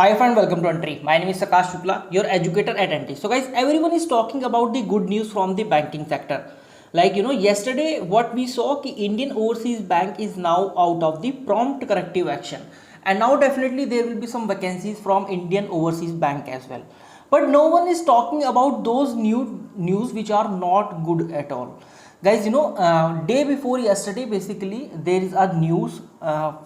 Hi friend, welcome to Entry. My name is Sakash Shukla, your educator at Entry. So guys, everyone is talking about the good news from the banking sector. Yesterday what we saw कि Indian Overseas Bank is now out of the prompt corrective action. And now definitely there will be some vacancies from Indian Overseas Bank as well. But no one is talking about those new news which are not good at all. Guys, day before yesterday, basically there is a news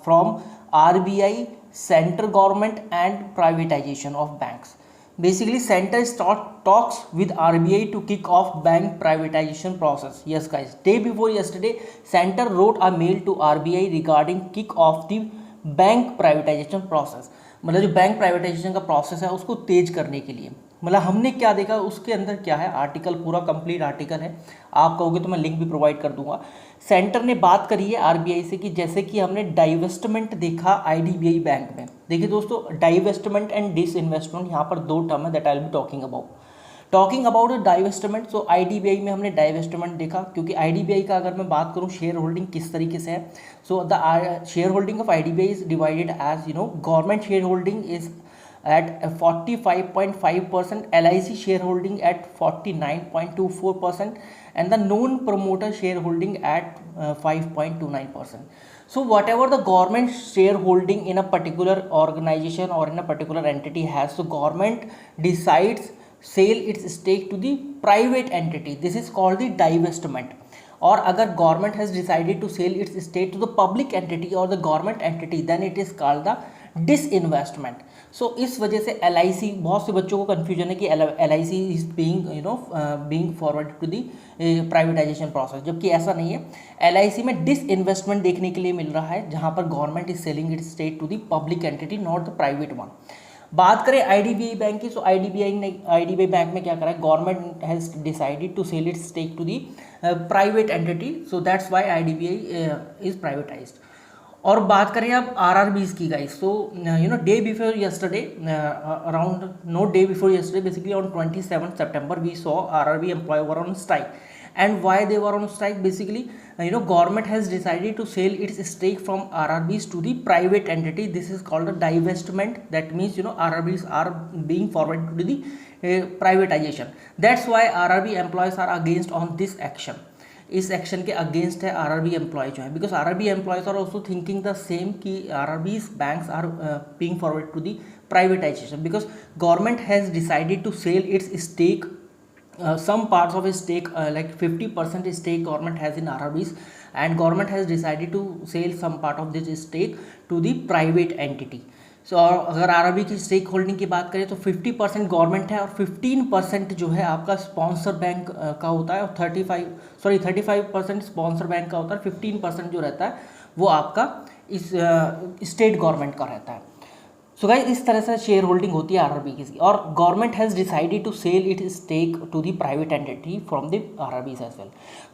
from RBI, central government and privatization of banks. Basically center start talks with RBI to kick off bank privatization process. Yes guys, day before yesterday center wrote a mail to RBI regarding kick off the bank privatisation process, मतलब जो bank privatisation का process है उसको तेज करने के लिए। मतलब हमने क्या देखा उसके अंदर क्या है, आर्टिकल पूरा कंप्लीट आर्टिकल है, आप कहोगे तो मैं लिंक भी प्रोवाइड कर दूंगा। सेंटर ने बात करी है आरबीआई से कि जैसे कि हमने डाइवेस्टमेंट देखा आईडीबीआई बैंक में। देखिए दोस्तों, डाइवेस्टमेंट एंड डिसइन्वेस्टमेंट, यहाँ पर दो टर्म है that I will be talking about divestment. So IDBI में हमने डाइवेस्टमेंट देखा, क्योंकि आईडीबीआई का अगर मैं बात करूँ शेयर होल्डिंग किस तरीके से है। So the share holding of IDBI is divided as government share holding is at 45.5%, LIC shareholding at 49.24%, and the non-promoter shareholding at 5.29%. So whatever the government shareholding in a particular organization or in a particular entity has, so government decides sell its stake to the private entity. This is called the divestment. और अगर government has decided to sell its stake to the public entity और the government entity, then it is called the disinvestment. So इस वजह से LIC, बहुत से बच्चों को कन्फ्यूजन है कि LIC is being forward to the privatisation process, जबकि ऐसा नहीं है। LIC में डिसइन्वेस्टमेंट देखने के लिए मिल रहा है, जहाँ पर government is selling its stake to the public entity, not the private one. बात करें आईडीबीआई बैंक की, सो आईडीबीआई बैंक में क्या करा है, government has decided to sell its stake to the private entity, so that's why IDBI is privatised. और बात करें अब आरआरबीज की guys, so day before yesterday, around no day before yesterday, basically on 27 September we saw RRB employ were on strike. And why they were on strike? Basically, government has decided to sell its stake from RRBs to the private entity. This is called a divestment. That means RRBs are being forwarded to the privatization. That's why RRB employees are against on this action. इस action के against है RRB employ जो है, because RRB employees are also thinking the same कि RRBs banks are being forward to the privatization, because government has decided to sell its stake, some parts of his stake, like 50% stake government has in RRBs, and government has decided to sell some part of this stake to the private entity. So अगर RRB की stake holding की बात करें तो 50% government है और 15% जो है आपका स्पॉन्सर बैंक का होता है, और 35% स्पॉन्सर बैंक का होता है, 15% जो रहता है वो आपका इस स्टेट गवर्नमेंट का रहता है। सो गाइस, इस तरह से शेयर होल्डिंग होती है आरआरबी की, और government has decided to sell it stake to the private entity from the RRBs as well.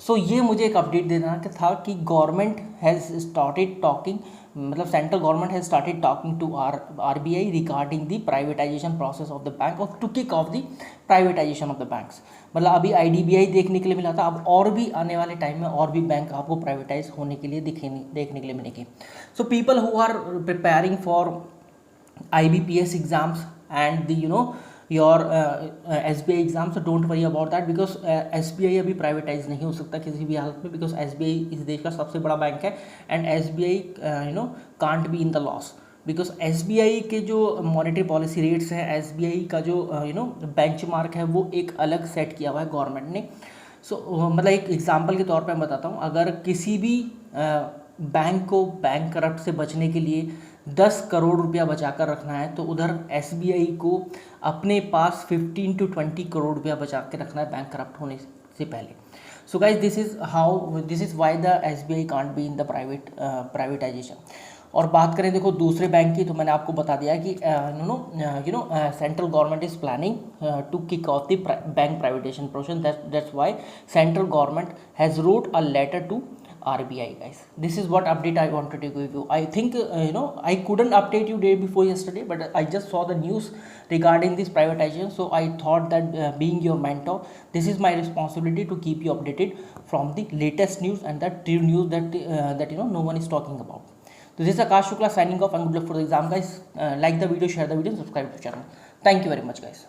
So ये मुझे एक अपडेट देना था कि गवर्नमेंट हैज़ स्टार्टेड टॉकिंग, मतलब central government has started talking to RBI regarding the privatization process of the bank और to kick off the privatization of the banks. मतलब अभी आईडीबीआई देखने के लिए मिला था, अब और भी आने वाले टाइम में और भी बैंक आपको प्राइवेटाइज होने के लिए देखने के लिए मिलेंगे। So people who are preparing for IBPS exams and the your SBI exams, so don't worry about that, because SBI अभी प्राइवेटाइज नहीं हो सकता किसी भी हालत में, बिकॉज SBI इस देश का सबसे बड़ा बैंक है, and SBI can't be in the loss, because SBI के जो मॉनेटरी पॉलिसी रेट्स हैं, SBI का जो बेंचमार्क है वो एक अलग सेट किया हुआ है गवर्नमेंट ने। सो मतलब एक एग्जांपल के तौर पे मैं बताता हूँ, अगर किसी भी बैंक को बैंक करप्ट से बचने के लिए 10 करोड़ रुपया बचा कर रखना है, तो उधर SBI को अपने पास 15 to 20 करोड़ रुपया बचा के रखना है बैंक करप्ट होने से पहले। So guys, this is why the SBI can't be in the privatisation. और बात करें देखो दूसरे बैंक की, तो मैंने आपको बता दिया कि central government is planning to kick off the bank privatisation process, that's why central government has wrote a letter to RBI guys. This is what update I wanted to give you. I think I couldn't update you day before yesterday, but I just saw the news regarding this privatization, so I thought that being your mentor, this is my responsibility to keep you updated from the latest news and that true news that no one is talking about. This is Akash Shukla signing off and good luck for the exam, guys. Like the video, share the video, and subscribe to the channel. Thank you very much, guys.